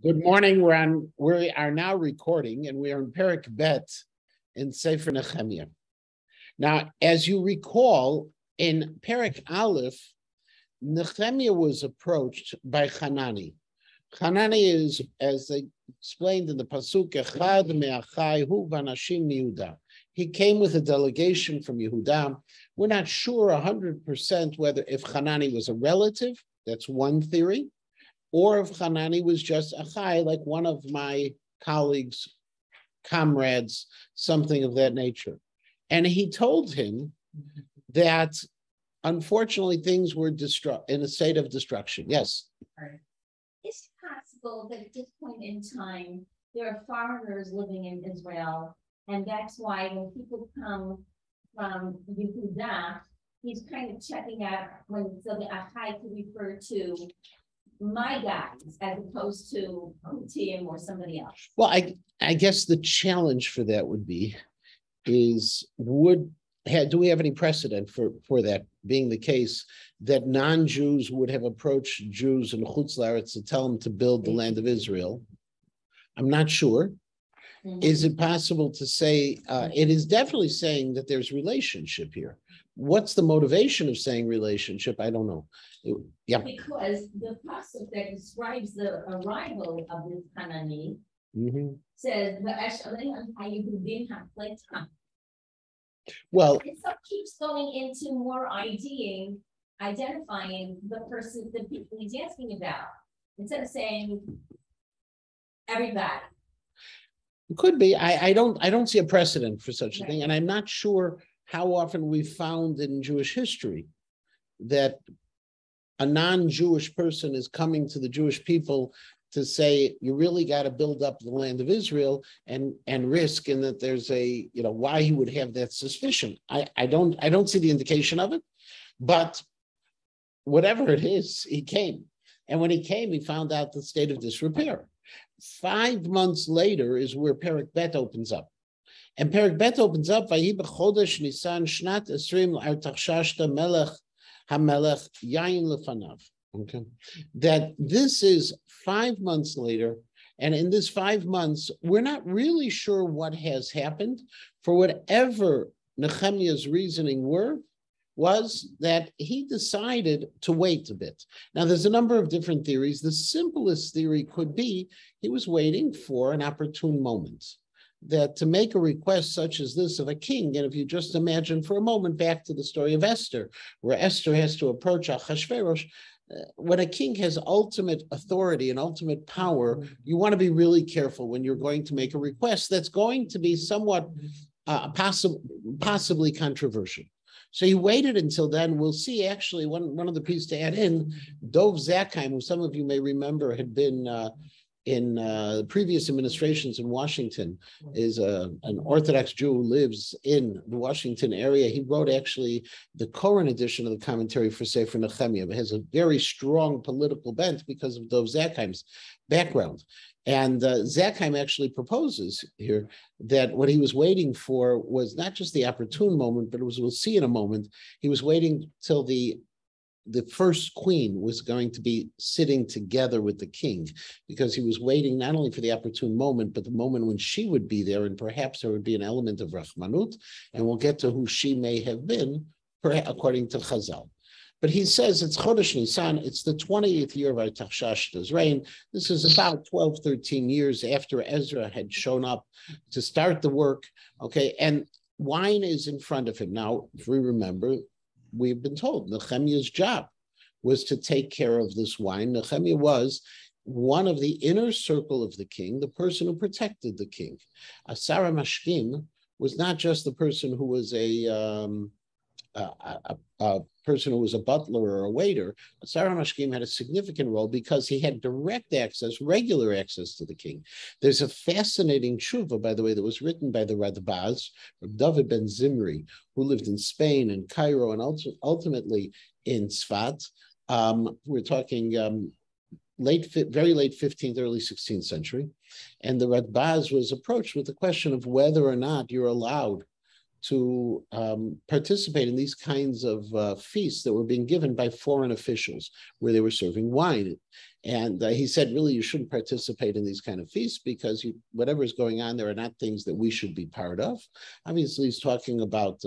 Good morning. We are now recording, and we are in Perek Bet in Sefer Nechemia. Now, as you recall, in Perek Aleph, Nechemia was approached by Hanani. Hanani is, as they explained in the pasuk, Echad me'achai hu v'anashim miYehuda. He came with a delegation from Yehuda. We're not sure 100% whether if Hanani was a relative. That's one theory. Or if Hanani was just Achai, like one of my colleagues, comrades, something of that nature. And he told him that, unfortunately, things were in a state of destruction. Yes? Is it possible that at this point in time, there are foreigners living in Israel, and that's why when people come from Yehuda, he's kind of checking out so the Achai could refer to my guys as opposed to Kutim or somebody else? Well, I guess the challenge for that would be do we have any precedent for that being the case, that non-Jews would have approached Jews in Chutz La'aretz to tell them to build the land of Israel? I'm not sure. Mm-hmm. Is it possible to say, it is definitely saying that there's relationship here. What's the motivation of saying relationship? I don't know. Because the pasuk that describes the arrival of this Hanani says, well, it keeps going into more identifying the person, the people he's asking about, instead of saying everybody. It could be. I don't see a precedent for such a thing, and I'm not sure how often we've found in Jewish history that a non-Jewish person is coming to the Jewish people to say, you really got to build up the land of Israel and risk, and that there's why he would have that suspicion. I don't see the indication of it, but whatever it is, he came. And when he came, he found out the state of disrepair. 5 months later is where Perek Bet opens up. And Perek Bet opens up, Vayi b'chodesh Nisan shnat esrim l'Artaxshashta melech hamelech yayin lefanav. Okay, that this is 5 months later, and in this 5 months, we're not really sure what has happened. For whatever Nechemia's reasoning was that he decided to wait a bit. Now, there's a number of different theories. The simplest theory could be he was waiting for an opportune moment, that to make a request such as this of a king, and if you just imagine for a moment back to the story of Esther, where Esther has to approach Achashverosh, when a king has ultimate authority and ultimate power, you want to be really careful when you're going to make a request that's going to be somewhat possibly controversial. So he waited until then. We'll see, actually, one of the pieces to add in, Dov Zakheim, who some of you may remember had been in previous administrations in Washington, is an Orthodox Jew who lives in the Washington area. He wrote actually the Koran edition of the commentary for Sefer Nechemia, but has a very strong political bent because of Dov Zakheim's background. And Zakheim actually proposes here that what he was waiting for was not just the opportune moment, but it was, we'll see in a moment, he was waiting till the first queen was going to be sitting together with the king, because he was waiting not only for the opportune moment, but the moment when she would be there, and perhaps there would be an element of Rahmanut, and we'll get to who she may have been, according to Chazal. But he says it's Chodesh Nisan, it's the 20th year of Artaxshashta's reign. This is about 12, 13 years after Ezra had shown up to start the work, okay, and wine is in front of him. Now, if we remember, we've been told Nechemia's job was to take care of this wine. Nechemia was one of the inner circle of the king, the person who protected the king. Asara Mashkim was not just the person who was a person who was a butler or a waiter. Asara Mashkim had a significant role because he had direct access, regular access to the king. There's a fascinating tshuva, by the way, that was written by the Radbaz, David ben Zimri, who lived in Spain and Cairo and ultimately in Tzfat. We're talking very late 15th, early 16th century. And the Radbaz was approached with the question of whether or not you're allowed to participate in these kinds of feasts that were being given by foreign officials, where they were serving wine. And he said, really, you shouldn't participate in these kind of feasts because whatever is going on there are not things that we should be part of. Obviously, he's talking about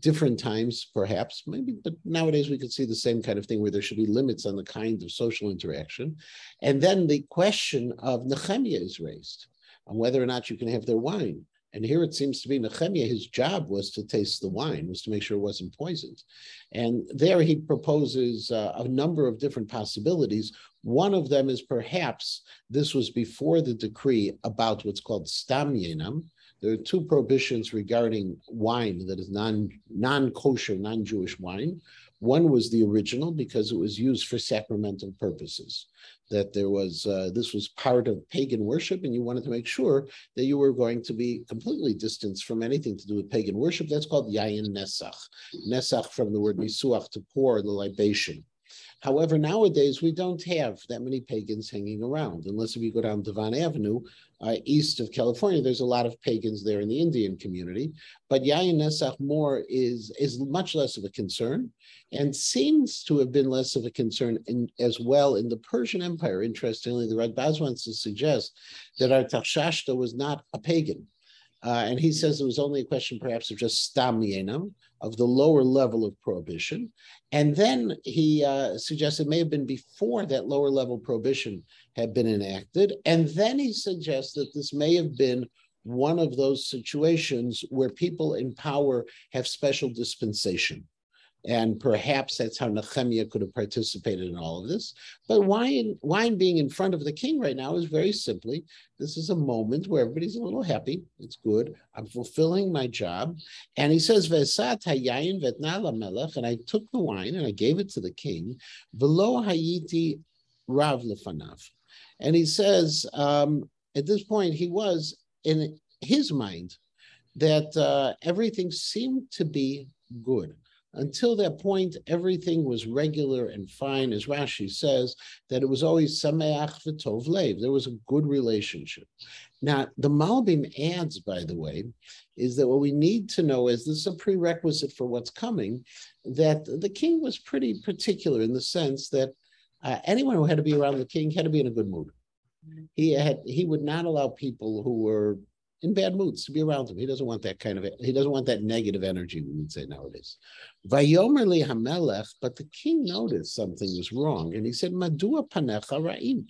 different times, perhaps, maybe, but nowadays we could see the same kind of thing where there should be limits on the kind of social interaction. And then the question of Nechemia is raised on whether or not you can have their wine. And here it seems to be Nechemia, his job was to taste the wine, was to make sure it wasn't poisoned. And there he proposes a number of different possibilities. One of them is perhaps this was before the decree about what's called stam yenam. There are two prohibitions regarding wine that is non-kosher, non-Jewish wine. One was the original because it was used for sacramental purposes, that there was, this was part of pagan worship and you wanted to make sure that you were going to be completely distanced from anything to do with pagan worship. That's called yayin nesach. Nesach from the word nisuach, to pour the libation. However, nowadays, we don't have that many pagans hanging around, unless if you go down Devon Avenue, east of California, there's a lot of pagans there in the Indian community. But Yayin Nesach more is much less of a concern and seems to have been less of a concern as well in the Persian Empire. Interestingly, the Radbaz wants to suggest that Artaxerxes was not a pagan. And he says it was only a question perhaps of just stam yenam, of the lower level of prohibition. And then he suggests it may have been before that lower level prohibition had been enacted. And then he suggests that this may have been one of those situations where people in power have special dispensation. And perhaps that's how Nechemia could have participated in all of this. But wine being in front of the king right now is very simply, this is a moment where everybody's a little happy. It's good. I'm fulfilling my job. And he says, Vesat hayayin vetna lamelech, and I took the wine and I gave it to the king. Velo hayiti rav lefanav. And he says, at this point, he was in his mind that everything seemed to be good. Until that point, everything was regular and fine, as Rashi says, that it was always sameach v'tov lev. There was a good relationship. Now, the Malbim adds, by the way, is that what we need to know is this is a prerequisite for what's coming, that the king was pretty particular in the sense that anyone who had to be around the king had to be in a good mood. He would not allow people who were in bad moods to be around him. He doesn't want that he doesn't want that negative energy, we would say nowadays. Vayomer li hamelech, but the king noticed something was wrong. And he said, Madua panecha ra'im.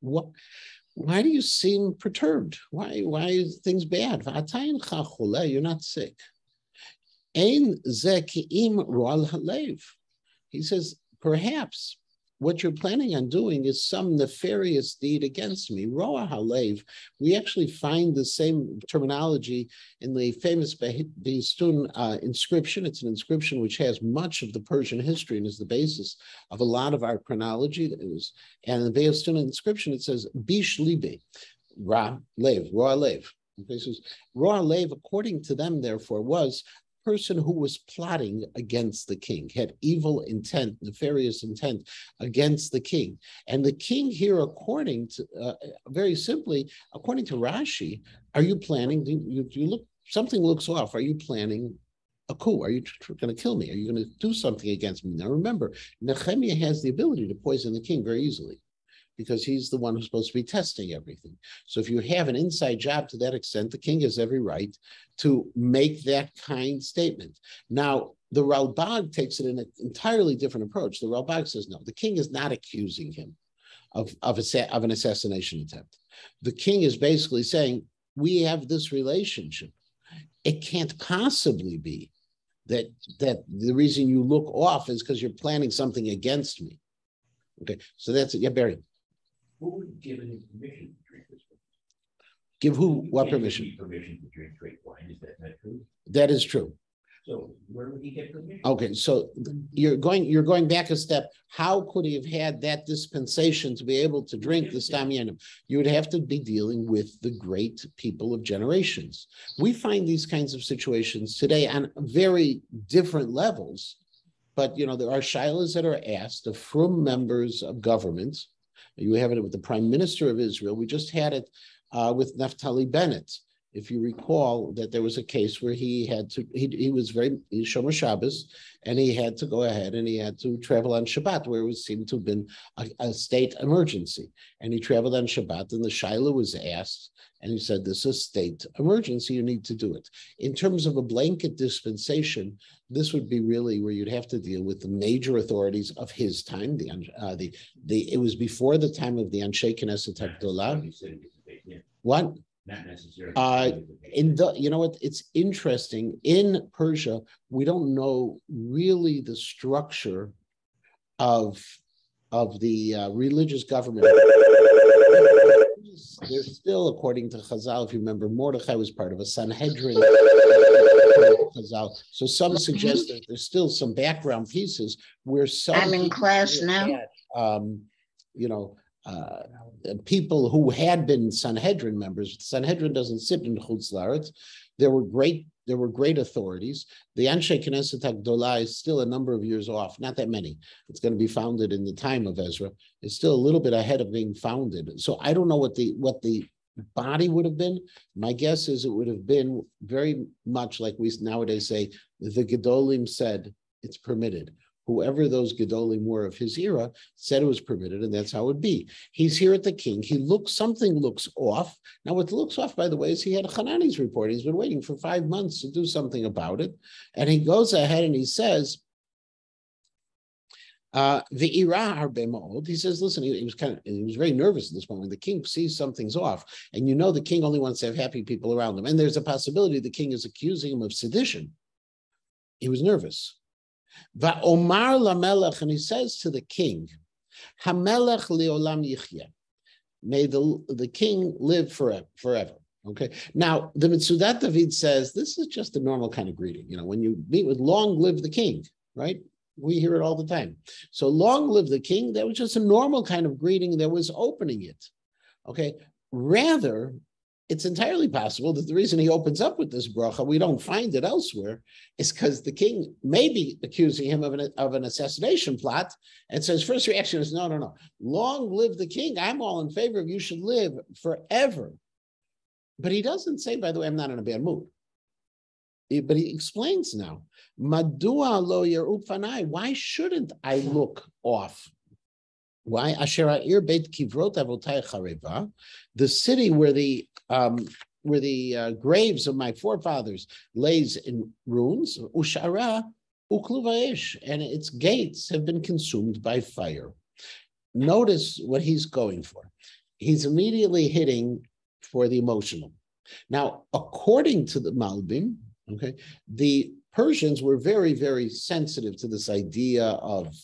Why do you seem perturbed? Why is things bad? You're not sick. Ein ze ki'im ro'al halev. He says, perhaps what you're planning on doing is some nefarious deed against me. Roa halev. We actually find the same terminology in the famous Behistun inscription. It's an inscription which has much of the Persian history and is the basis of a lot of our chronology. And in the Behistun inscription, it says, Bish libe, ra lev, roa lev. Okay, so roa lev, according to them, therefore, was person who was plotting against the king, had evil intent, nefarious intent against the king. And the king here, according to, very simply, according to Rashi, are you planning, something looks off. Are you planning a coup? Are you going to kill me? Are you going to do something against me? Now remember, Nechemia has the ability to poison the king very easily, because he's the one who's supposed to be testing everything. So if you have an inside job to that extent, the king has every right to make that kind statement. Now, the Ralbag takes it in an entirely different approach. The Ralbag says, no, the king is not accusing him of an assassination attempt. The king is basically saying, we have this relationship. It can't possibly be that the reason you look off is because you're planning something against me. Okay, so that's it. Yeah, Barry. Who would give any permission to drink this wine? Give who what permission? Permission to drink straight wine. Is that not true? That is true. So where would he get permission? Okay, so you're going back a step. How could he have had that dispensation to be able to drink the stam yenam? You would have to be dealing with the great people of generations. We find these kinds of situations today on very different levels, but there are shilas that are asked of from members of governments. You have it with the Prime Minister of Israel. We just had it with Naftali Bennett. if you recall, that there was a case where he was Shomer Shabbos, and he had to go ahead and he had to travel on Shabbat, where it seemed to have been a state emergency. And he traveled on Shabbat, and the Shaila was asked, and he said, this is a state emergency, you need to do it. In terms of a blanket dispensation, this would be really where you'd have to deal with the major authorities of his time. It was before the time of the Anshe Knesset Hagdolah. What? Not necessarily. You know what? It's interesting. In Persia, we don't know really the structure of the religious government. There's still, according to Chazal, if you remember, Mordechai was part of a Sanhedrin. Chazal. So some suggest that there's still some background pieces where some. I'm in class now. People who had been Sanhedrin members. Sanhedrin doesn't sit in Chutz La'aretz. There were great authorities. The Anshe Knesset Hagdolah is still a number of years off, not that many. It's going to be founded in the time of Ezra. It's still a little bit ahead of being founded. So I don't know what the body would have been. My guess is it would have been very much like we nowadays say, the Gedolim said it's permitted. Whoever those Gedolim were of his era said it was permitted, and that's how it would be. He's here at the king. Something looks off. Now, what looks off, by the way, is he had a Hanani's report. He's been waiting for 5 months to do something about it. And he goes ahead and he says, he says, listen, he was very nervous at this point when the king sees something's off. And you know the king only wants to have happy people around him. And there's a possibility the king is accusing him of sedition. He was nervous. Va'omar lamelech, and he says to the king, Hamelech leolam yichya. May the king live forever. Okay. Now, the Mitzudat David says this is just a normal kind of greeting. You know, when you meet with long live the king, right? We hear it all the time. So long live the king, that was just a normal kind of greeting that was opening it. Okay. Rather, it's entirely possible that the reason he opens up with this bracha, we don't find it elsewhere, is because the king may be accusing him of an assassination plot, and so his first reaction is, no. Long live the king. I'm all in favor of you should live forever. But he doesn't say, by the way, I'm not in a bad mood. But he explains now, Madua lo yer'u panai, why shouldn't I look off? Why? Asher Beit Kivrot Avotai Chareva, the city where the graves of my forefathers lays in ruins, Ushara Ukluvaesh, and its gates have been consumed by fire. Notice what he's going for. He's immediately hitting for the emotional. Now, according to the Malbim, okay, the Persians were very, very sensitive to this idea of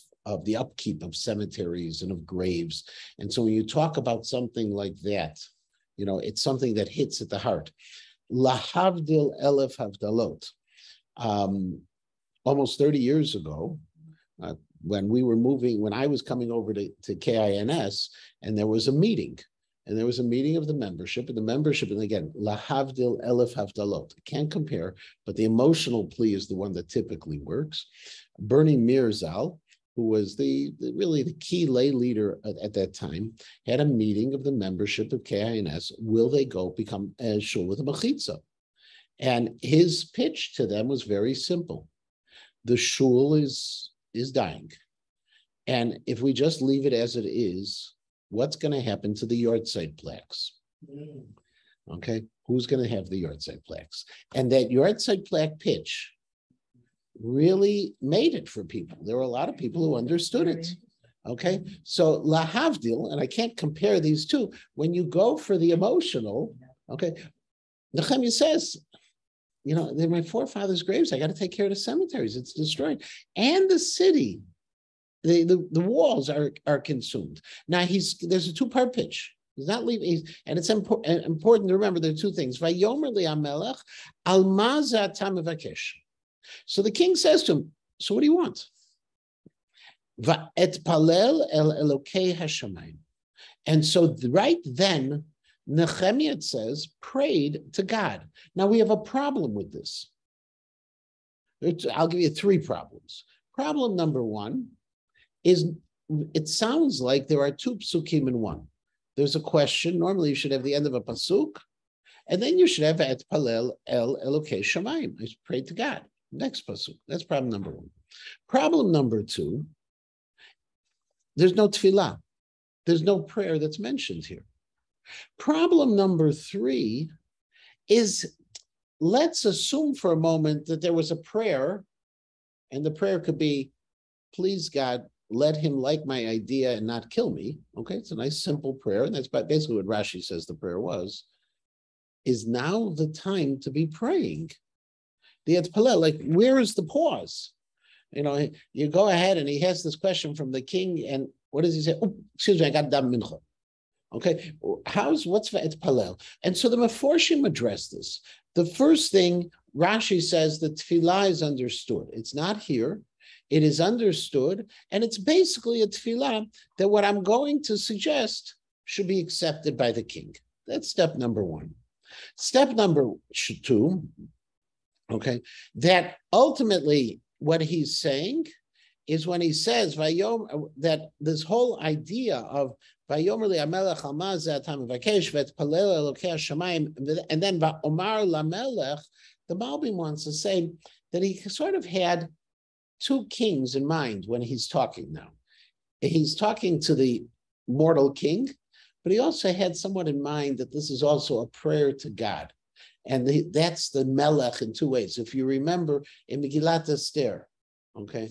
the upkeep of cemeteries and of graves. And so when you talk about something like that, you know, it's something that hits at the heart. Lahavdil elef havdalot. Almost 30 years ago, when I was coming over to KINS, and there was a meeting. And there was a meeting of the membership, and again, lahavdil elef havdalot. Can't compare, but the emotional plea is the one that typically works. Bernie Mirzal, who was really the key lay leader at that time, had a meeting of the membership of KINS. Will they become a shul with a mechitza? And his pitch to them was very simple. The shul is dying. And if we just leave it as it is, what's going to happen to the yahrzeit plaques? Okay, who's going to have the yahrzeit plaques? And that yahrzeit plaque pitch really made it for people. There were a lot of people who understood it. Okay, so lahavdil, and I can't compare these two. When you go for the emotional, okay, Nechemia says, you know, they're my forefathers' graves. I got to take care of the cemeteries. It's destroyed, and the city. The walls are consumed. Now there's a two-part pitch. He's not leaving, and it's important to remember there are two things. Vayomer li'amelech al maza tamavekesh. So the king says to him, "So what do you want?" Va'et palel el elokei hashamayim. And so right then, Nechemia, it says, prayed to God. Now we have a problem with this. I'll give you 3 problems. Problem number 1 is it sounds like there are 2 psukim in one. There's a question. Normally you should have the end of a pasuk, And then you should have et palel el elokei shamayim. I pray to God. Next pasuk. That's problem number one. Problem number two, there's no tefillah. There's no prayer that's mentioned here. Problem number three is, let's assume for a moment that there was a prayer, and the prayer could be, please God, let him like my idea and not kill me. Okay, it's a nice simple prayer, and that's basically what Rashi says the prayer was. Is now the time to be praying? The Etpalel, like, where is the pause? You know, you go ahead and he has this question from the king, and what does he say? Oh, excuse me, I got dam mincha. Okay, what's Etpalel? And so the Meforshim address this. The first thing, Rashi says that tefillah is understood. It's not here. It is understood, and it's basically a tefillah that what I'm going to suggest should be accepted by the king. That's step number one. Step number two, okay, that ultimately what he's saying is when he says Vayom, that this whole idea of Vayomer li'amelech almaz atam vakesh v'etpalel elokei hashamayim, and then Va'omar lamelech, the Malbim wants to say that he sort of had two kings in mind when he's talking now. He's talking to the mortal king, but he also had somewhat in mind that this is also a prayer to God. And that's the melech in two ways. If you remember in Megillat Esther, okay,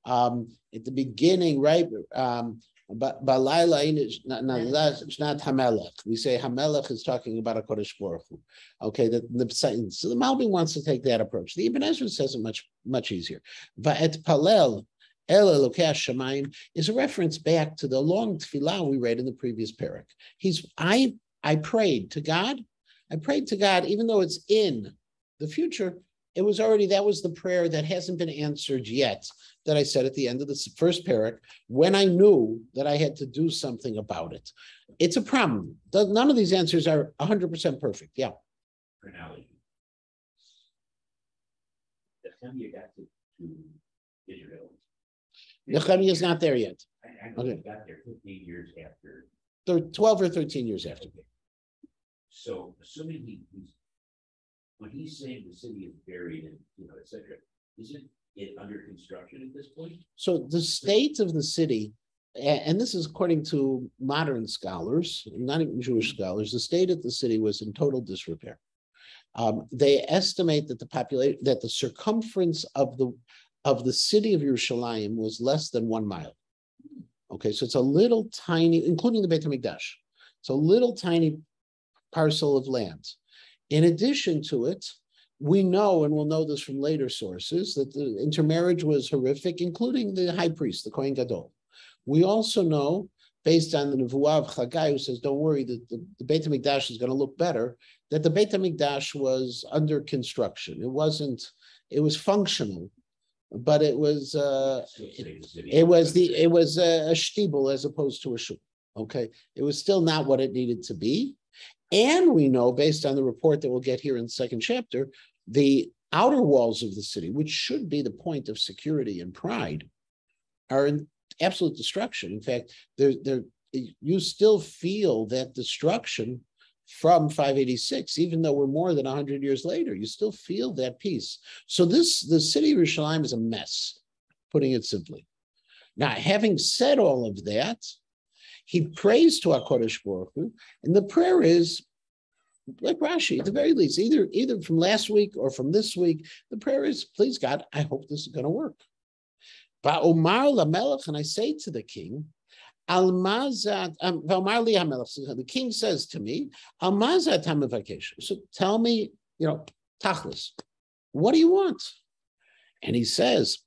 at the beginning, right, Balayla it's not Hamelech. We say Hamelech is talking about a Kodesh Baruch Hu. Okay, so the Malbim wants to take that approach. The Ibn Ezra says it much easier. Va'et palel el elokei hashamayim is a reference back to the long tefillah we read in the previous parak. I prayed to God. I prayed to God, even though it's in the future. It was already, that was the prayer that hasn't been answered yet, that I said at the end of the first parak, when I knew that I had to do something about it. It's a problem. None of these answers are 100% perfect. Yeah. For analogy, Nechemia got to Israel. Nechemia is not there yet. I know he got there 15 years after. 12 or 13 years after. Okay. So assuming when he's saying the city is buried and, et cetera, isn't it under construction at this point? So the state of the city, and this is according to modern scholars, not even Jewish scholars, the state of the city was in total disrepair. They estimate that the circumference of the city of Yerushalayim was less than 1 mile. Okay, so it's a little tiny, including the Beit HaMikdash. It's a little tiny parcel of land. In addition to it, we know, and we'll know this from later sources, that the intermarriage was horrific, including the high priest, the Kohen Gadol. We also know, based on the Nevuah of Chagai, who says, don't worry, the Beit HaMikdash is going to look better, that the Beit HaMikdash was under construction. It was functional, but it was a shtibel as opposed to a shul. Okay, it was still not what it needed to be. And we know, based on the report that we'll get here in the second chapter, the outer walls of the city, which should be the point of security and pride, are in absolute destruction. In fact, you still feel that destruction from 586, even though we're more than 100 years later. You still feel that peace. So the city of Yerushalayim is a mess, putting it simply. Now, having said all of that, he prays to HaKadosh Baruch Hu, and the prayer is, like Rashi, at the very least, either from last week or from this week, the prayer is, please God, I hope this is going to work. Va'omar lamelech, and I say to the king, Almazat, the king says to me, Almazat hamivakesha. So tell me, tachlis, what do you want? And he says,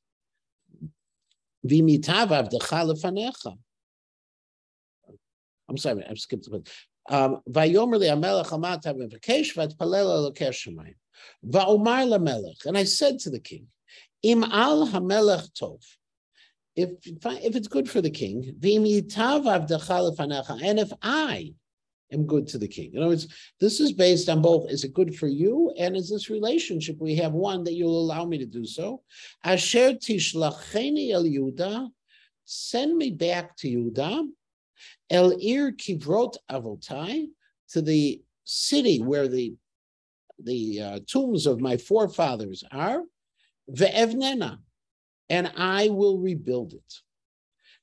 V'mitav avdecha lefanecha. I'm sorry, I skipped the Vayomer li'amelech almat hamivakash v'atpalel elokei hashamayim. Va'omar lamelech, and I said to the king, Im al hamelech tov. If it's good for the king, and if I am good to the king. In other words, this is based on both, is it good for you, and is this relationship we have one that you'll allow me to do so? Asher tishlacheni el Yehuda, send me back to Yehuda, el ir kivrot avotai, to the city where the tombs of my forefathers are, ve'evnena, and I will rebuild it.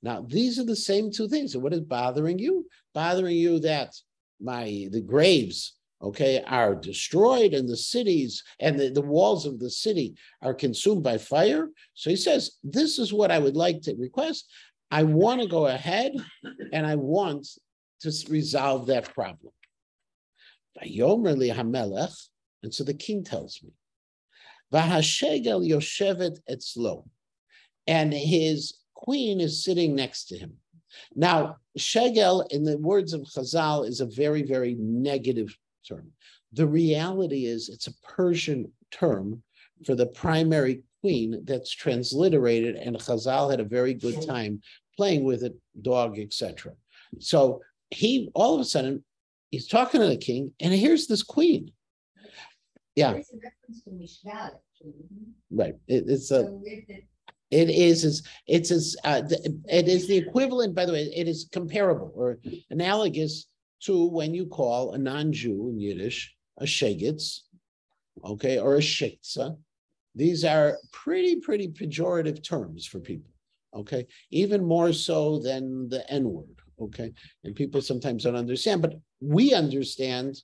Now, these are the same two things. So what is bothering you? Bothering you that the graves, okay, are destroyed and the cities and the walls of the city are consumed by fire. So he says, this is what I would like to request. I want to go ahead and I want to resolve that problem. And so the king tells me, Vahashegel Yoshevet Etzlo, and his queen is sitting next to him. Now, Shegel, in the words of Chazal, is a very, very negative term. The reality is it's a Persian term for the primary queen that's transliterated, and Chazal had a very good time playing with it, dog, etc. So he, all of a sudden, he's talking to the king, and here's this queen. Yeah. It's a reference to Mishgal, actually. Right. It is the equivalent, by the way, it is comparable or analogous to when you call a non-Jew in Yiddish a shegitz, okay, or a shiktza. These are pretty pejorative terms for people, okay, even more so than the N-word, okay, and people sometimes don't understand, but we understand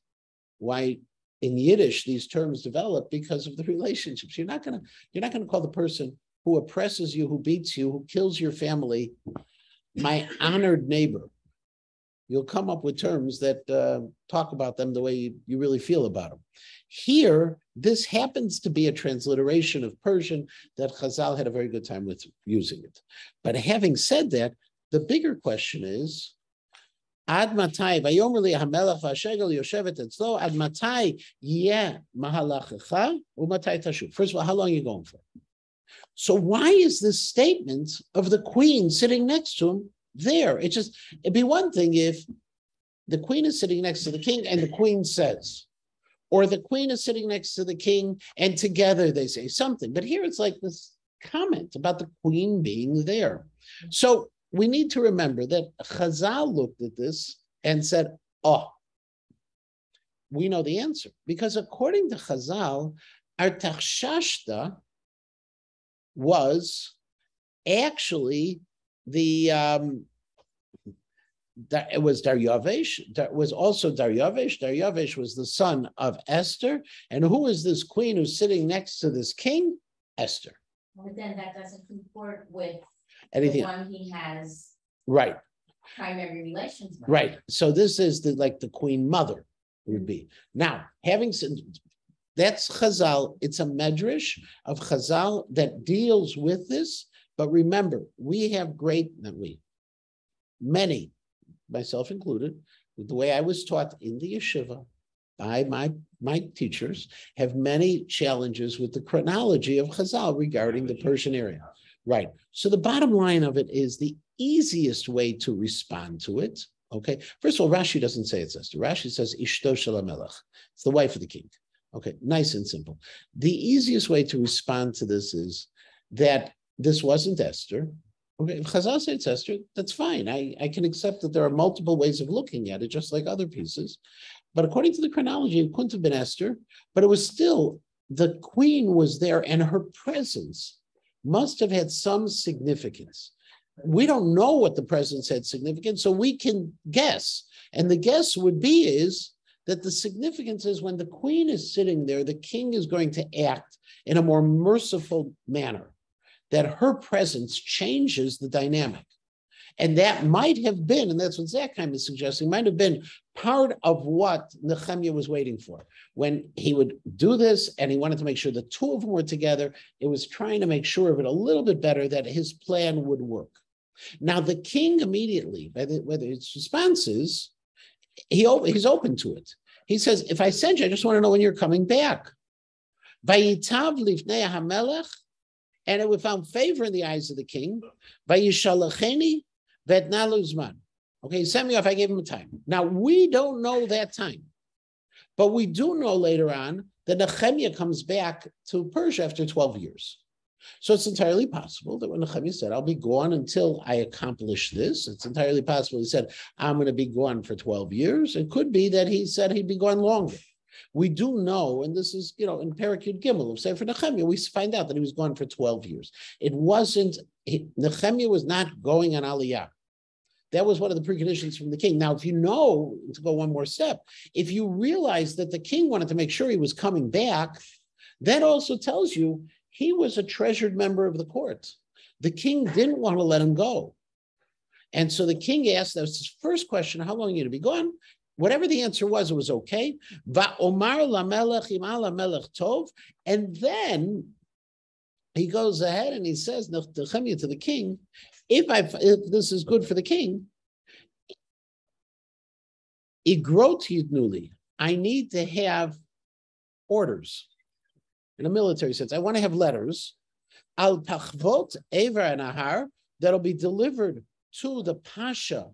why in Yiddish these terms develop because of the relationships. You're not gonna call the person who oppresses you, who beats you, who kills your family, my honored neighbor. You'll come up with terms that talk about them the way you really feel about them. Here, this happens to be a transliteration of Persian that Chazal had a very good time with using it. But having said that, the bigger question is, Ad matai vayomer li hamelach v'hashegel yoshevet etzlo, ad matai yeh mahalachecha u'matai tashuv. First of all, how long are you going for? So why is this statement of the queen sitting next to him there? It'd be one thing if the queen is sitting next to the king and the queen says, or the queen is sitting next to the king and together they say something. But here it's like this comment about the queen being there. So we need to remember that Chazal looked at this and said, oh, we know the answer. Because according to Chazal, Artachshashta was actually it was Daryavesh. That was also Daryavesh. Daryavesh was the son of Esther. And who is this queen who's sitting next to this king? Esther. But then that doesn't comport with anything the one he has right primary relations with. Right. So this is the queen mother would be. Now, having said that's Chazal, it's a medrash of Chazal that deals with this. But remember, many, myself included, the way I was taught in the yeshiva by my teachers, have many challenges with the chronology of Chazal regarding the Persian area. Right. So the bottom line of it is the easiest way to respond to it. Okay. First of all, Rashi doesn't say it's Esther. Rashi says Ishto Shel HaMelech. It's the wife of the king. Okay. Nice and simple. The easiest way to respond to this is that this wasn't Esther. Okay. If Chazal says it's Esther, that's fine. I can accept that there are multiple ways of looking at it, just like other pieces. But according to the chronology, it couldn't have been Esther, but it was still, the queen was there and her presence must have had some significance. We don't know what the presence had significance, so we can guess. And the guess would be is that the significance is when the queen is sitting there, the king is going to act in a more merciful manner, that her presence changes the dynamic. And that might have been, and that's what Zakheim is suggesting, might have been part of what Nechemia was waiting for. When he would do this and he wanted to make sure the two of them were together, it was trying to make sure of it a little bit better that his plan would work. Now, the king immediately, whether his response is, he's open to it. He says, if I send you, I just want to know when you're coming back. Vayitav lifnei hamelech, and it would found favor in the eyes of the king. Vayishalacheni vetna luzman. Okay, he sent me off, I gave him a time. Now, we don't know that time, but we do know later on that Nechemia comes back to Persia after 12 years. So it's entirely possible that when Nechemia said, I'll be gone until I accomplish this, it's entirely possible he said, I'm going to be gone for 12 years. It could be that he said he'd be gone longer. We do know, and this is, in Perek Gimel of Sefer Nechemia, we find out that he was gone for 12 years. Nechemia was not going on Aliyah. That was one of the preconditions from the king. Now, if you know, to go one more step, if you realize that the king wanted to make sure he was coming back, that also tells you he was a treasured member of the court. The king didn't want to let him go. And so the king asked, that was his first question, how long are you going to be gone? Whatever the answer was, it was okay. And then he goes ahead and he says, Nechemia to the king, if this is good for the king, I need to have orders in a military sense. I want to have letters. Al tachvot ever anahar that'll be delivered to the Pasha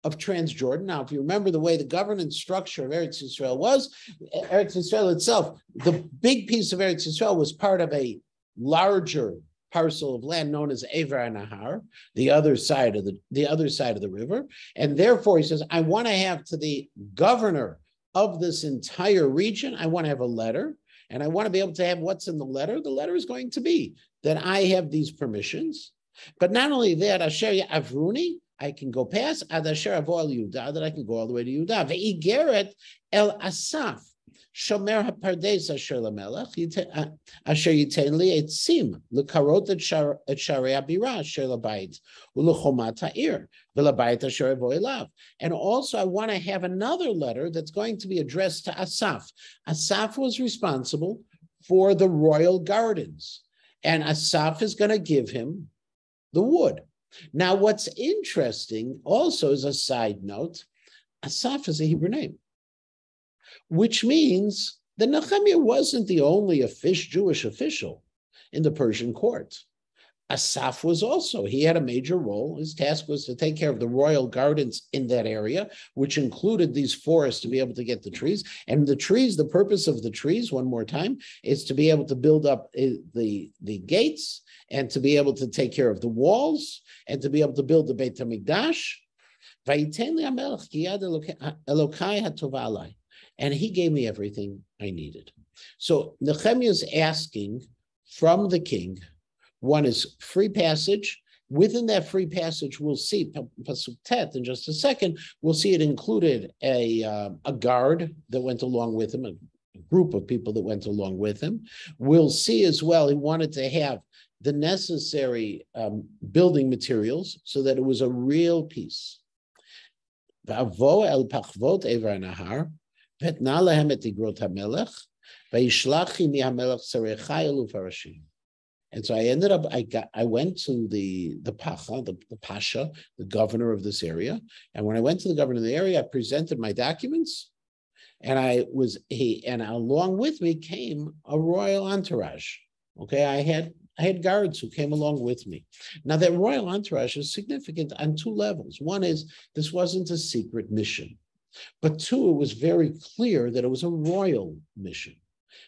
of Transjordan. Now, if you remember the way the governance structure of Eretz Yisrael was, Eretz Yisrael itself, the big piece of Eretz Yisrael was part of a larger parcel of land known as Ever Nahar, the other side of the river, and therefore he says, I want to have to the governor of this entire region, I want to have a letter, and I want to be able to have what's in the letter. The letter is going to be that I have these permissions, but not only that, Asher Avruni, I can go past Ad Asher Avo Al Yehuda, that I can go all the way to Yehuda. Ve'igeret El Asaf. Shomer hapardes asher lamelech asher yitain li etzim lekarot et sharei abira asher labayit ulechomat ha'ir v'labayit asher avo elav. And also, I want to have another letter that's going to be addressed to Asaph. Asaph was responsible for the royal gardens, and Asaph is going to give him the wood. Now, what's interesting also, as a side note, Asaph is a Hebrew name, which means that Nechemia wasn't the only Jewish official in the Persian court. Asaph was also, he had a major role. His task was to take care of the royal gardens in that area, which included these forests to be able to get the trees. And the trees, the purpose of the trees, one more time, is to be able to build up the gates and to be able to take care of the walls and to be able to build the Beit HaMikdash. And he gave me everything I needed. So Nechemia is asking from the king, one is free passage. Within that free passage, we'll see, Pasuk Tet in just a second, we'll see it included a guard that went along with him, a group of people that went along with him. We'll see as well, he wanted to have the necessary building materials so that it was a real peace. V'avo el pachvot ever nahar, v'etna lehem et igrot hamelech, v'yishlachi mi hamelech tzarechai elu farashim. And so I ended up, I went to the Pacha, the Pasha, the governor of this area. And when I went to the governor of the area, I presented my documents, and and along with me came a royal entourage. Okay, I had guards who came along with me. Now, that royal entourage is significant on two levels. One is this wasn't a secret mission, but two, it was very clear that it was a royal mission.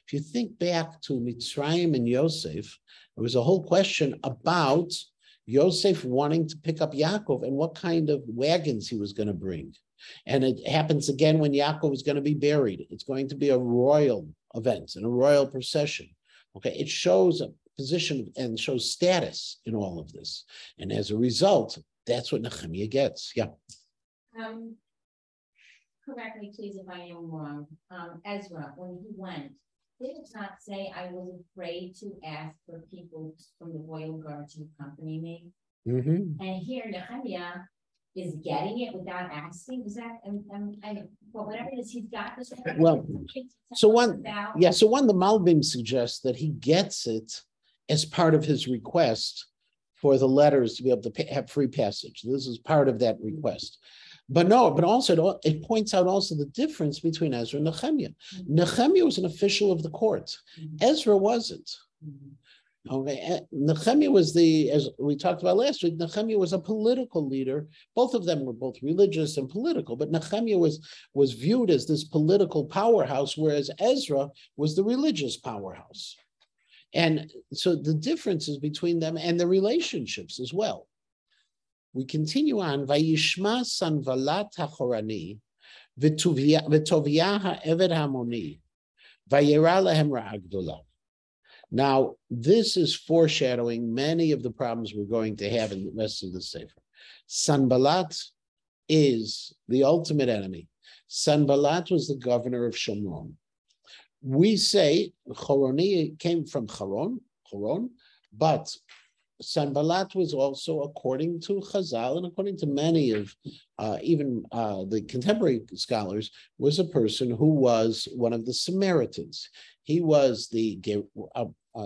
If you think back to Mitzrayim and Yosef, there was a whole question about Yosef wanting to pick up Yaakov and what kind of wagons he was going to bring. And it happens again when Yaakov is going to be buried. It's going to be a royal event and a royal procession. Okay, it shows a position and shows status in all of this. And as a result, that's what Nechemia gets. Yeah. Correct me, please, if I am wrong. Ezra, when he went, did it not say I was afraid to ask for people from the royal guard to accompany me? Mm-hmm. And here Nehemiah is getting it without asking. Is that well, whatever it is, he's got this. Well, so one, the Malbim suggests that he gets it as part of his request for the letters to be able to have free passage. This is part of that request. But also it points out also the difference between Ezra and Nechemia. Nechemia was an official of the court. Ezra wasn't. Okay, Nechemia was as we talked about last week, Nechemia was a political leader. Both of them were both religious and political, but Nechemia was viewed as this political powerhouse, whereas Ezra was the religious powerhouse. And so the differences between them and the relationships as well. We continue on. Vayishma Sanvalat HaChorani v'Tovia HaEved HaMoni Vayera lahem ra'a gdola. Now, this is foreshadowing many of the problems we're going to have in the rest of the Sefer. Sanballat is the ultimate enemy. Sanballat was the governor of Shomron. We say Choroni came from Choron, but Sanballat was also, according to Chazal and according to many of even the contemporary scholars, was a person who was one of the Samaritans. He was the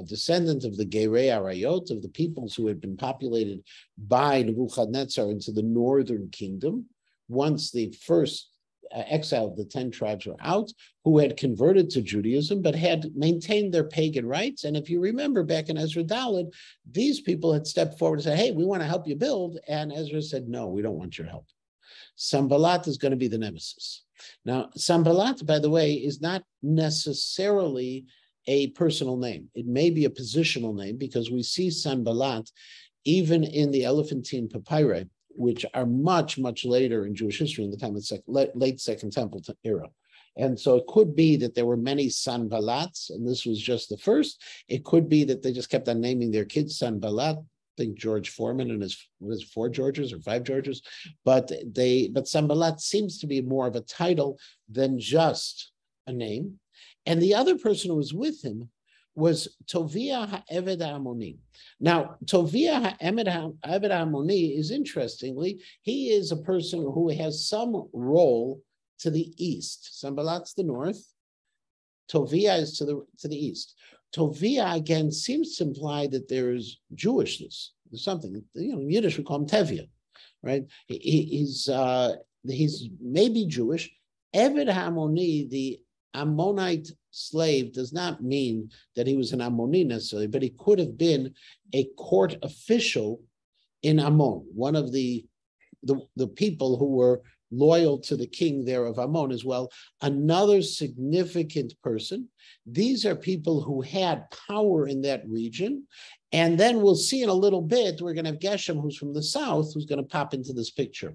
descendant of the Gerei Arayot, of the peoples who had been populated by Nebuchadnezzar into the northern kingdom. Once the first exiled, the 10 tribes were out, who had converted to Judaism, but had maintained their pagan rights. And if you remember back in Ezra Daled, these people had stepped forward and said, hey, we want to help you build. And Ezra said, no, we don't want your help. Sanballat is going to be the nemesis. Now, Sanballat, by the way, is not necessarily a personal name. It may be a positional name because we see Sanballat even in the Elephantine papyri, which are much, much later in Jewish history, in the time of the late Second Temple era. And so it could be that there were many Sanballats, and this was just the first. It could be that they just kept on naming their kids Sanballat. I think George Foreman and his 4 Georges or 5 Georges, but Sanballat seems to be more of a title than just a name. And the other person who was with him was Tovia HaEved HaAmoni. Now, Tovia HaEved HaAmoni is, interestingly, he is a person who has some role to the east. Sanballat's the north. Tovia is to the east. Tovia, again, seems to imply that there is Jewishness. There's something, in Yiddish we call him Tevya, right? He's maybe Jewish. Eved HaAmoni, the Ammonite slave, does not mean that he was an Ammoni necessarily, but he could have been a court official in Ammon, one of the people who were loyal to the king there of Ammon as well. Another significant person. These are people who had power in that region. And then we'll see in a little bit, we're going to have Geshem, who's from the south, who's going to pop into this picture.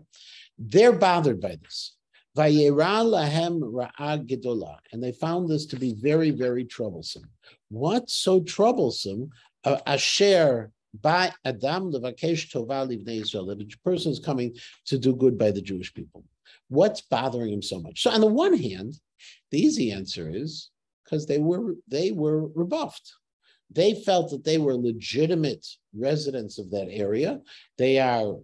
They're bothered by this. Vayera lahem ra'a gedola. And they found this to be very, very troublesome. What's so troublesome? Asher by Adam levakesh tova livnei Israel. If a person is coming to do good by the Jewish people. What's bothering him so much? So on the one hand, the easy answer is because they were rebuffed. They felt that they were legitimate residents of that area. They are,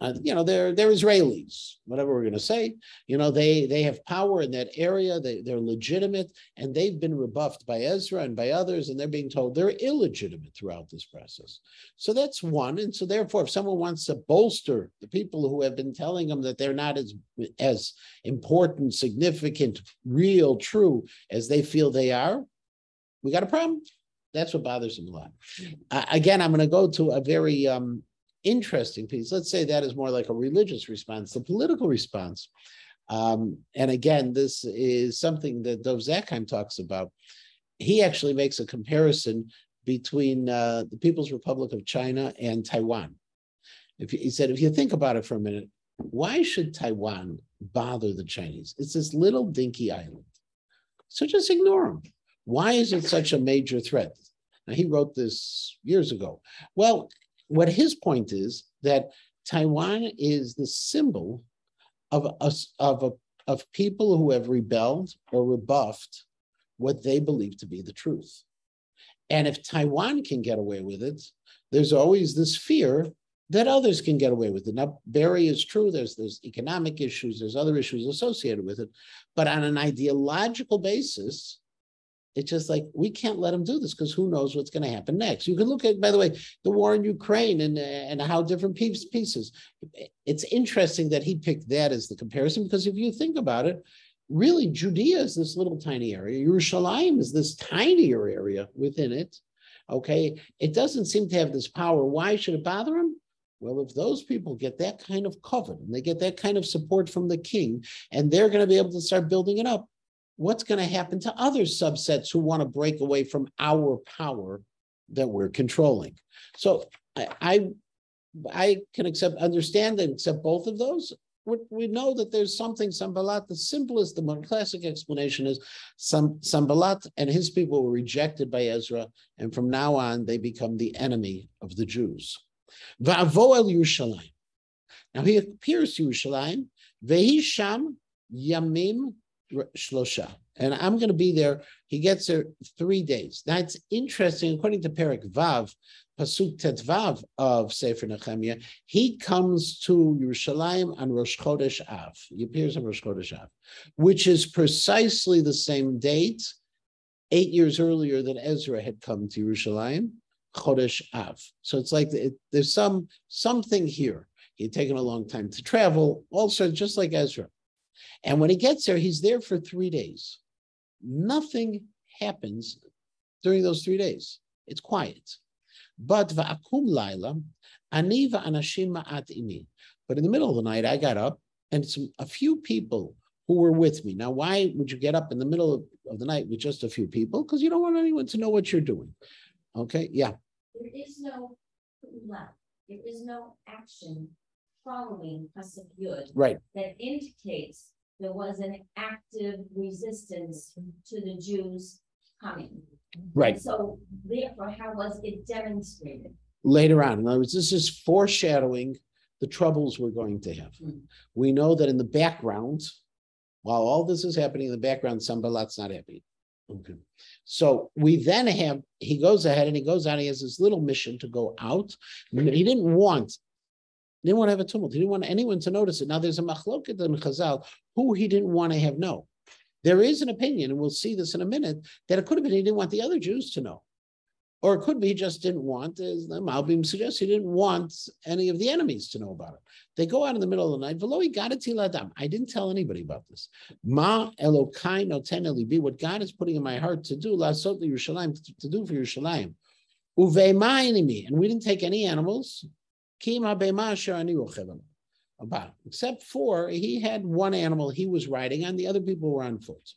they're Israelis, whatever we're going to say. They have power in that area. They're legitimate, and they've been rebuffed by Ezra and by others, and they're being told they're illegitimate throughout this process. So that's one. And so therefore, if someone wants to bolster the people who have been telling them that they're not as important, significant, real, true as they feel they are, we got a problem. That's what bothers them a lot. Again, I'm going to go to a very interesting piece. Let's say that is more like a religious response. The political response, and again, this is something that Dov Zakheim talks about. He actually makes a comparison between the People's Republic of China and Taiwan. He said, if you think about it for a minute, why should Taiwan bother the Chinese? It's this little dinky island. So just ignore them. Why is it such a major threat? Now, he wrote this years ago. Well, what his point is that Taiwan is the symbol of people who have rebelled or rebuffed what they believe to be the truth. And if Taiwan can get away with it, there's always this fear that others can get away with it. Now, Barry is true. There's economic issues. There's other issues associated with it. But on an ideological basis, it's just like, we can't let them do this because who knows what's going to happen next. You can look at, by the way, the war in Ukraine and how different pieces. It's interesting that he picked that as the comparison, because if you think about it, really Judea is this little tiny area. Yerushalayim is this tinier area within it. Okay, it doesn't seem to have this power. Why should it bother him? Well, if those people get that kind of covet and they get that kind of support from the king, and they're going to be able to start building it up, what's going to happen to other subsets who want to break away from our power that we're controlling? So I can understand and accept both of those. we know that there's something, Sanballat, the simplest, the more classic explanation is Sanballat and his people were rejected by Ezra, and from now on they become the enemy of the Jews. Va'avo el Yerushalayim. Now he appears to Yerushalayim, vehi sham yamim shlosha. And I'm going to be there. He gets there 3 days. That's interesting. According to Perek Vav, Pasuk Tet Vav of Sefer Nechemia, he comes to Yerushalayim on Rosh Chodesh Av. He appears on Rosh Chodesh Av, which is precisely the same date, 8 years earlier that Ezra had come to Yerushalayim, Chodesh Av. So it's like there's something here. He'd taken a long time to travel, also just like Ezra. And when he gets there, he's there for 3 days. Nothing happens during those 3 days. It's quiet. But va'akum laila, ani va'anashim ma'at imi. But in the middle of the night, I got up, and a few people who were with me. Now, why would you get up in the middle of the night with just a few people? Because you don't want anyone to know what you're doing. Okay, yeah. There is no left. There is no action following Pasuk Yud Right. that indicates there was an active resistance to the Jews coming. Right. And so therefore, how was it demonstrated? Later on. In other words, this is foreshadowing the troubles we're going to have. We know that in the background, while all this is happening in the background, Sanballat's not happy. Okay. So we then have, he goes ahead and he goes out, he has this little mission to go out. He didn't want to have a tumult. He didn't want anyone to notice it. Now there's a machloket in Chazal who he didn't want to have know. There is an opinion, and we'll see this in a minute, that it could have been he didn't want the other Jews to know. Or it could be he just didn't want, as the Malbim suggests, he didn't want any of the enemies to know about it. They go out in the middle of the night. V'lo higadati l'adam. I didn't tell anybody about this. Ma Elokai noten elibi. What God is putting in my heart to do, lasot Yerushalayim, to do for Yerushalayim. Uve'ma enemy. And we didn't take any animals. Kim ha'be'ma asher ani rochev about, except for he had one animal he was riding on, the other people were on foot.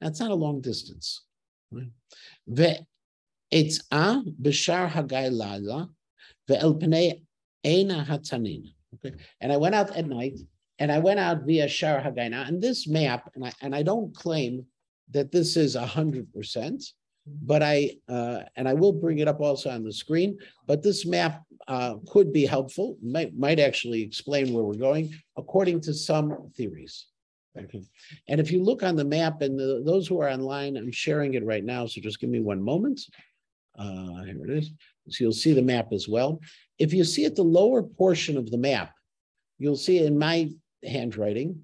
Now it's not a long distance. It's b'shar hagai lala ve'el pnei eina hatanin. Okay, and I went out at night, and I went out via Shar Hagai. Now, and this map, and I don't claim that this is 100%, but I will bring it up also on the screen. But this map could be helpful, might actually explain where we're going, according to some theories. Okay. And if you look on the map, and those who are online, I'm sharing it right now, so just give me one moment. Here it is. So you'll see the map as well. If you see at the lower portion of the map, you'll see in my handwriting,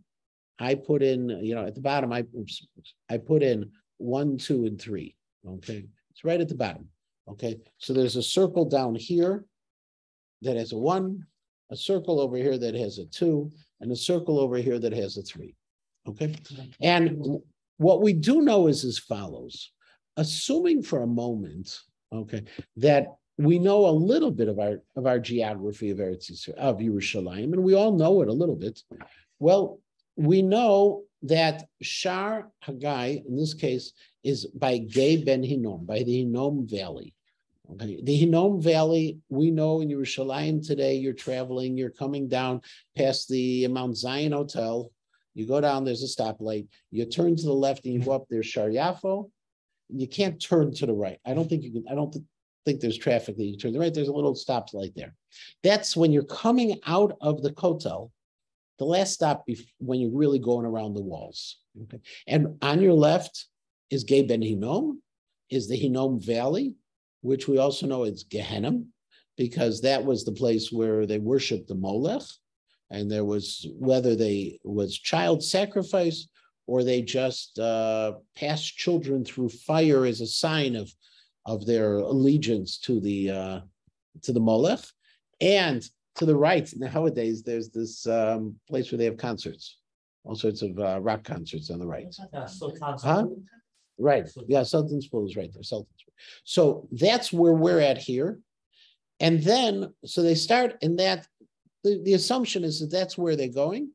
I put in, at the bottom, I put in 1, 2, and 3. Okay, it's right at the bottom. Okay, so there's a circle down here that has a 1, a circle over here that has a 2, and a circle over here that has a 3. Okay, and what we do know is as follows. Assuming for a moment, okay, that we know a little bit of our geography of Yerushalayim, and we all know it a little bit. Well, we know that Shar Hagai, in this case, is by Gei Ben Hinnom, by the Hinnom Valley. Okay, the Hinnom Valley, we know in Yerushalayim today, you're traveling, you're coming down past the Mount Zion Hotel. You go down, there's a stoplight. You turn to the left and you go up there, Shar Yafo. You can't turn to the right. I don't think there's traffic that you turn to the right. There's a little stoplight there. That's when you're coming out of the Kotel, the last stop when you're really going around the walls. Okay. And on your left is Gei Ben Hinnom, is the Hinnom Valley, which we also know is Gehenna, because that was the place where they worshiped the Molech, and there was, whether they was child sacrifice or they just passed children through fire as a sign of their allegiance to the Molech. And to the right, nowadays, there's this place where they have concerts, all sorts of rock concerts on the right. Huh? Right. Yeah, Sultan's Pool is right there. Sultan's Pool. So that's where we're at here. And then, so they start in that, the assumption is that that's where they're going.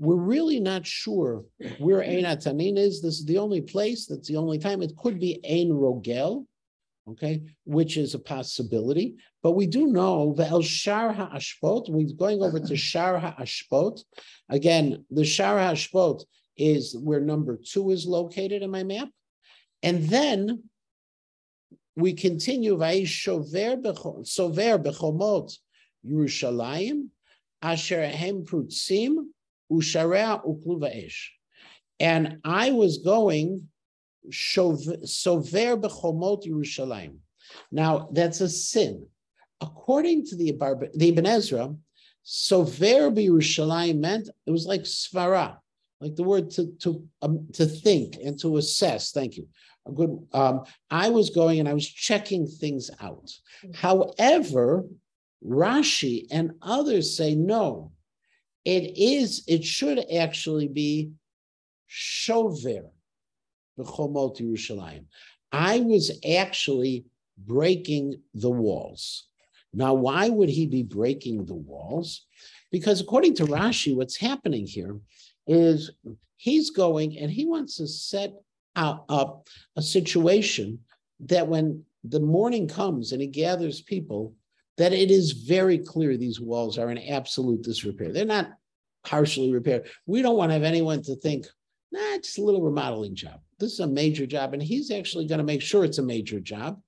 We're really not sure where Ein HaTanin is. This is the only place, that's the only time. It could be Ein Rogel, okay, which is a possibility. But we do know the El Shar HaAshpot, we're going over to Shar HaAshpot. Again, the Shar HaAshpot is where number 2 is located in my map. And then we continue, Sover Bechomot Yerushalayim, Asher Hem Prutzim, Usharea Uklu Va'esh. And I was going Sover Bechomot Yerushalayim. Now, that's a sin. According to the Ibn Ezra, Sover Yerushalayim meant, it was like Svara, like the word to think and to assess. Thank you. A good. I was going and I was checking things out. However, Rashi and others say no. It should actually be Shover B'chomot Yerushalayim. I was actually breaking the walls. Now, why would he be breaking the walls? Because according to Rashi, what's happening here is he's going and he wants to set up a situation that when the morning comes and he gathers people, that it is very clear these walls are in absolute disrepair. They're not partially repaired. We don't want to have anyone to think, nah, it's a little remodeling job. This is a major job, and he's actually going to make sure it's a major job.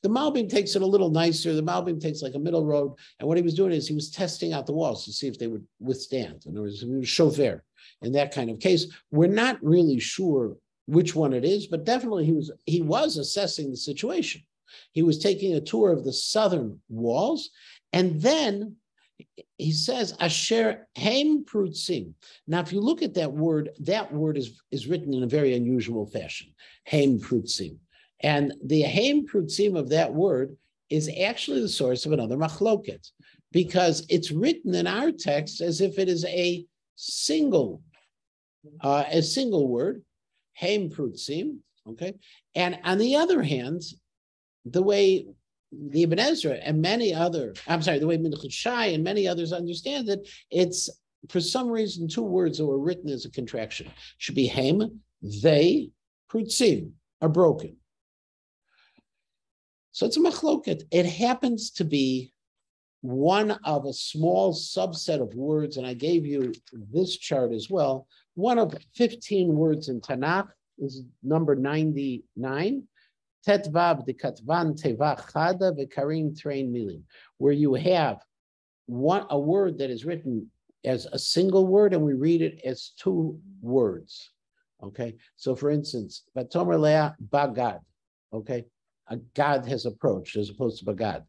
The Malbim takes it a little nicer. The Malbim takes like a middle road, and what he was doing is he was testing out the walls to see if they would withstand. In other words, he was chauffeur in that kind of case. We're not really sure which one it is, but definitely he was assessing the situation. He was taking a tour of the southern walls, and then he says, Asher Heim Prutzim. Now, if you look at that word is written in a very unusual fashion, Heim Prutzim. And the Heim Prutzim of that word is actually the source of another machloket, because it's written in our text as if it is a single word, Heim Prutzim, okay? And on the other hand, the way the Ibn Ezra and the way Minchas Shai and many others understand it, it's for some reason 2 words that were written as a contraction. It should be Hem, they, Prutzim, are broken. So it's a machloket. It happens to be one of a small subset of words, and I gave you this chart as well. One of 15 words in Tanakh is number 99. Tetvav de katvan teva chada v'karim train milim, where you have a word that is written as a single word and we read it as 2 words. Okay, so for instance, vatomer leah bagad. Okay, a God has approached as opposed to bagad.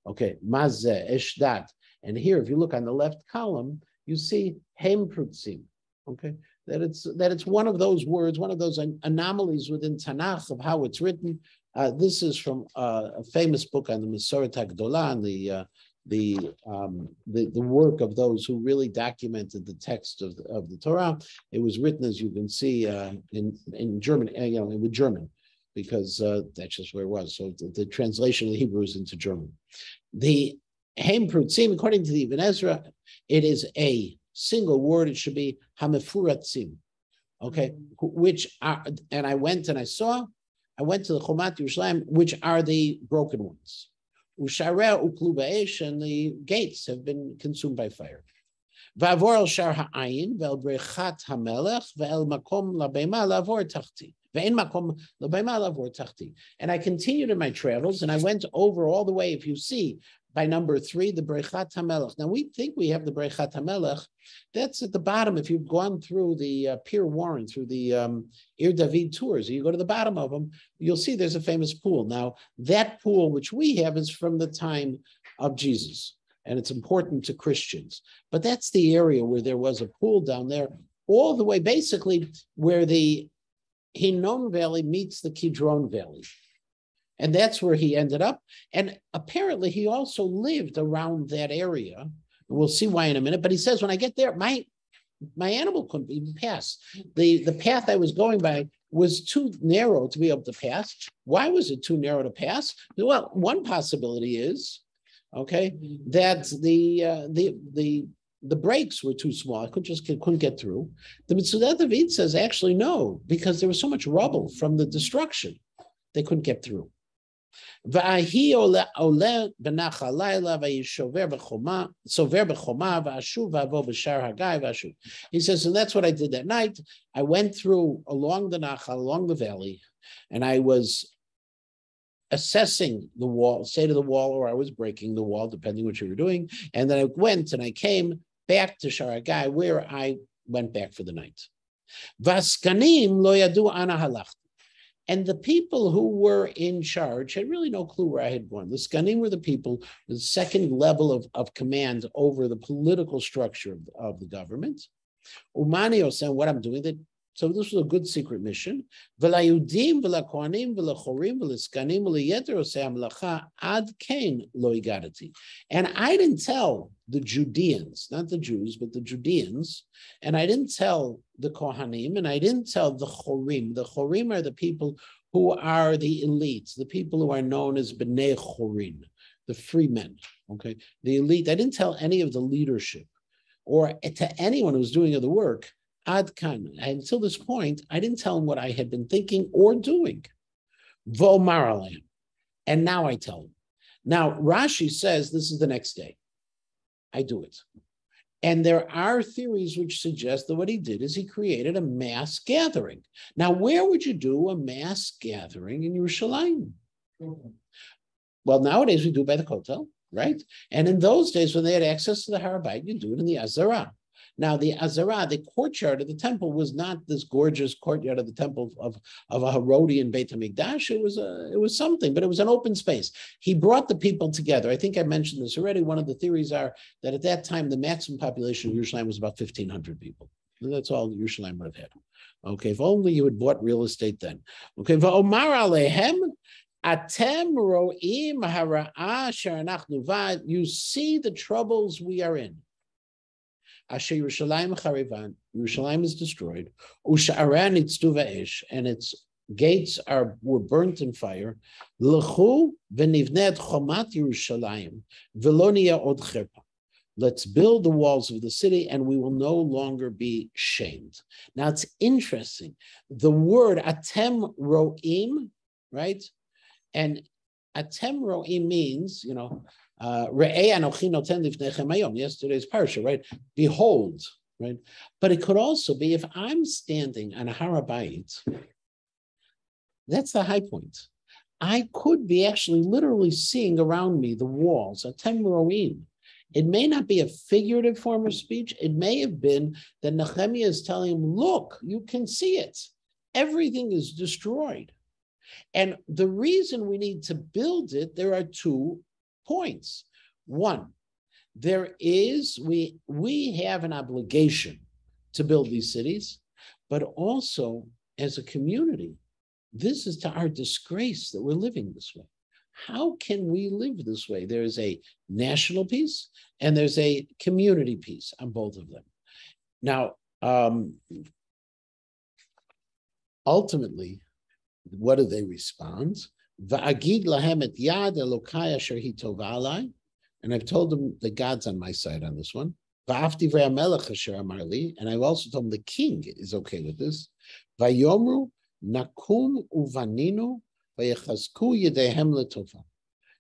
Okay, mazeh eshdat, and here if you look on the left column, you see hem prutzim. Okay, that it's one of those words, one of those anomalies within Tanakh of how it's written. This is from a famous book on the Masoret HaGdolah, and the work of those who really documented the text of the Torah. It was written, as you can see, in German, with German, because that's just where it was. So the translation of the Hebrew is into German. The Heim Prutzim, according to the Ibn Ezra, it is a single word. It should be Hamefuratzim, okay, which are, and I went to the Chomat Yerushalayim, which are the broken ones. Ushareh uklu ba'esh, and the gates have been consumed by fire. Va'avor el shar ha'ayin ve'el brechat hamelech ve'el makom labema lavor tachti. Ve'en makom labema lavor tachti. And I continued in my travels, and I went over all the way, if you see, by number 3, the Brechat HaMelech. Now, we think we have the Brechat HaMelech. That's at the bottom. If you've gone through the Pier Warren, through the Ir David tours, you go to the bottom of them, you'll see there's a famous pool. Now, that pool, which we have, is from the time of Jesus, and it's important to Christians. But that's the area where there was a pool down there, all the way, basically, where the Hinnom Valley meets the Kidron Valley. And that's where he ended up. And apparently he also lived around that area. And we'll see why in a minute. But he says, when I get there, my animal couldn't even pass. The path I was going by was too narrow to be able to pass. Why was it too narrow to pass? Well, one possibility is, okay, that the brakes were too small. I couldn't get through. The Mitzudat David says, actually, no, because there was so much rubble from the destruction, they couldn't get through. Va'ahi ole b'nachal layla v'yishover b'choma, sover b'choma v'ashuv v'avo b'shar hagai v'ashuv. He says, and that's what I did that night. I went through along the nachal, along the valley, and I was assessing the wall, say to the wall, or I was breaking the wall, depending what you were doing. And then I went and I came back to Shar Hagai, where I went back for the night. Vaskanim lo yadu ana halachti. And the people who were in charge had really no clue where I had gone. The Skanim were the people, the second level of command over the political structure of the government. Umanios, and what I'm doing, that so this was a good secret mission. And I didn't tell the Judeans, not the Jews, but the Judeans, and I didn't tell the Kohanim, and I didn't tell the Chorim. The Chorim are the people who are the elites, the people who are known as B'nai Chorim, the free men, okay? The elite. I didn't tell any of the leadership or to anyone who's doing the work. Ad kan. Until this point, I didn't tell him what I had been thinking or doing. V'omar aleim. And now I tell him. Now, Rashi says this is the next day. I do it. And there are theories which suggest that what he did is he created a mass gathering. Now, where would you do a mass gathering in Yerushalayim? Well, nowadays we do it by the Kotel, right? And in those days, when they had access to the Har Bayit, you do it in the Azara. Now, the Azara, the courtyard of the temple, was not this gorgeous courtyard of the temple of a Herodian Beit HaMikdash. It was something, but it was an open space. He brought the people together. I think I mentioned this already. One of the theories are that at that time, the maximum population of Yerushalayim was about 1,500 people. That's all Yerushalayim would have had. Okay, if only you had bought real estate then. Okay, Va'omar alehem, atem ro'im hara'a she'anachnu vad. You see the troubles we are in. Asher Yerushalayim charivan, Yerushalayim is destroyed. Usha'aran nitztu va'esh, and its gates were burnt in fire. L'chu v'nivnet chomat Yerushalayim v'lo niyeh od cherpa. Let's build the walls of the city, and we will no longer be shamed. Now it's interesting. The word atem ro'im, right? And atem ro'im means, yesterday's parsha, right? Behold, right? But it could also be if I'm standing on a Har Bayit, that's the high point. I could be actually literally seeing around me the walls, atem ro'im. It may not be a figurative form of speech. It may have been that Nechemia is telling him, look, you can see it. Everything is destroyed. And the reason we need to build it, there are 2 points. One, we have an obligation to build these cities, but also as a community, this is to our disgrace that we're living this way. How can we live this way? There's a national piece and there's a community piece on both of them. Now, ultimately, what do they respond? Va'agid lahem et yad Elokai asher hi tova alai. And I've told them the God's on my side on this one. Va'afti v'amelech asher amar li. And I've also told them the king is okay with this. Vayomru nakum uvaninu vayechazku yedehem letova.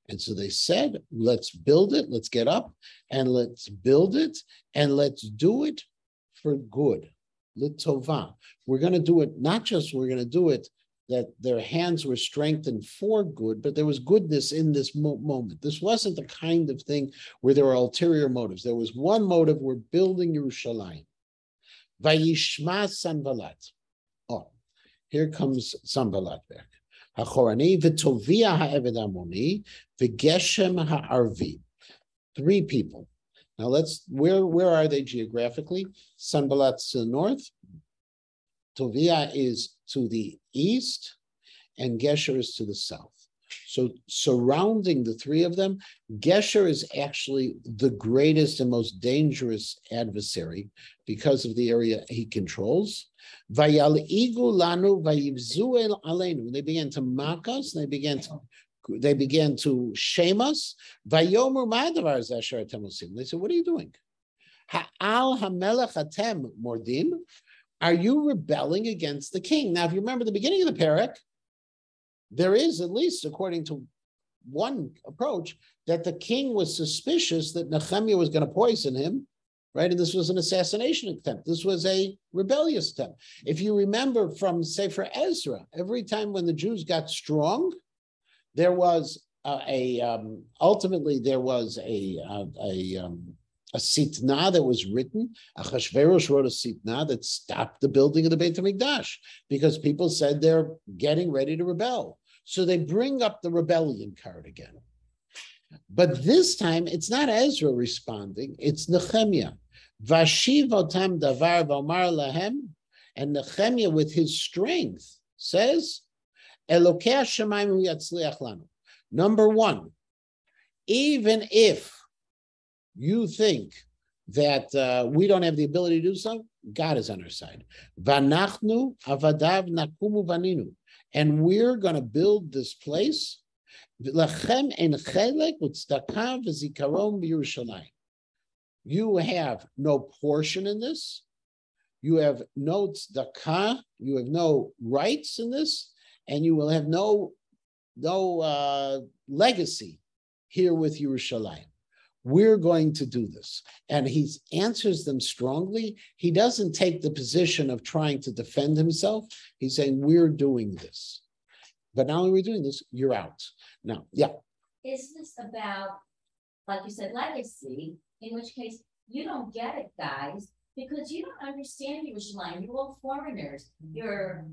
And so they said, let's build it, let's get up, and let's build it, and let's do it for good. Letova. We're going to do it, not just we're going to do it that their hands were strengthened for good, but there was goodness in this moment. This wasn't the kind of thing where there were ulterior motives. There was one motive: we're building Yerushalayim. Vayishma Sanballat. Oh, here comes Sanballat back. Hachorani v'tovia ha'eved amoni v'geshem ha'arvi. 3 people. Now where are they geographically? Sanballat's to the north. Tovia is to the east, and Gesher is to the south. So surrounding the 3 of them, Gesher is actually the greatest and most dangerous adversary because of the area he controls. Vayal'igu lanu vayivzu el aleinu. They began to mock us. They began to shame us. Vayomer ma'adavar zasher atem osim. They said, "What are you doing? Ha'al hamelech atem mordim." Are you rebelling against the king? Now, if you remember the beginning of the parak, there is, at least according to one approach, that the king was suspicious that Nechemia was going to poison him, right? And this was an assassination attempt. This was a rebellious attempt. If you remember from Sefer Ezra, every time when the Jews got strong, there was ultimately there was a sitna that was written. Achashverosh wrote a sitna that stopped the building of the Beit HaMikdash because people said they're getting ready to rebel. So they bring up the rebellion card again. But this time, it's not Ezra responding, it's Nechemia. Vashiv otam davar v'omar lahem, and Nechemia, with his strength, says, Elokei Hashemayim hu yatzliach lanu. Number one, even if you think that we don't have the ability to do so, God is on our side. Vanachnu avadav nakumu vaninu. And we're going to build this place. Lachem en chelek u'tzedakah v'zikaron b'Yerushalayim. You have no portion in this. You have no tzedakah. You have no rights in this, and you will have no legacy here with Yerushalayim. We're going to do this. And he answers them strongly. He doesn't take the position of trying to defend himself. He's saying, we're doing this. But not only are we doing this, you're out. Now, yeah. Is this about, like you said, legacy, in which case you don't get it, guys, because you don't understand Yerushalayim. You're all foreigners. You're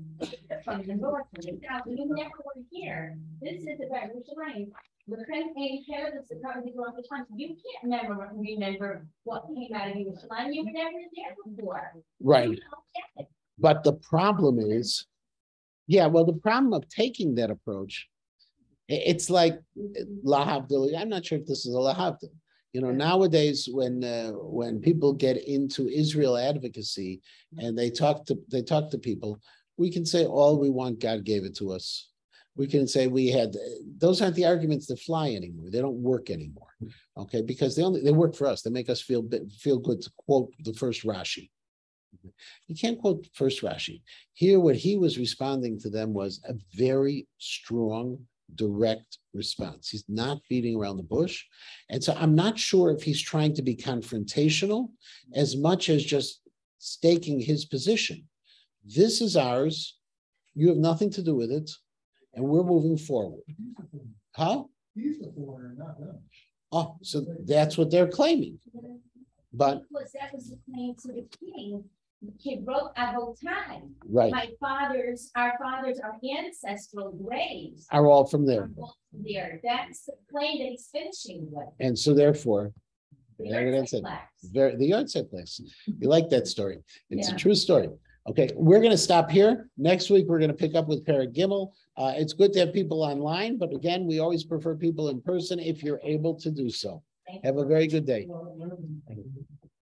from the north, from the south, you never were here. This is about Yerushalayim. You can't remember what came out of Yerushalayim. You were never there before. Right. But the problem is, the problem of taking that approach, it's like lahavdil. I'm not sure if this is a lahavdil. Nowadays, when people get into Israel advocacy and they talk to people, we can say all we want, God gave it to us. We can say those aren't the arguments that fly anymore. They don't work anymore, okay? Because they work for us. They make us feel good, to quote the first Rashi. You can't quote first Rashi. Here, what he was responding to them was a very strong, direct response. He's not beating around the bush. And so I'm not sure if he's trying to be confrontational as much as just staking his position. This is ours. You have nothing to do with it. And we're moving forward. Huh? He's the foreigner, not them. Oh, so that's what they're claiming. But because that was the claim to the king. He wrote about time. Right. Our ancestral graves are all from there. There. That's the claim that he's finishing with. And so therefore, the yard place. You like that story. It's a true story. Okay, we're going to stop here. Next week, we're going to pick up with Perek Gimel. It's good to have people online, but again, we always prefer people in person if you're able to do so. Have a very good day.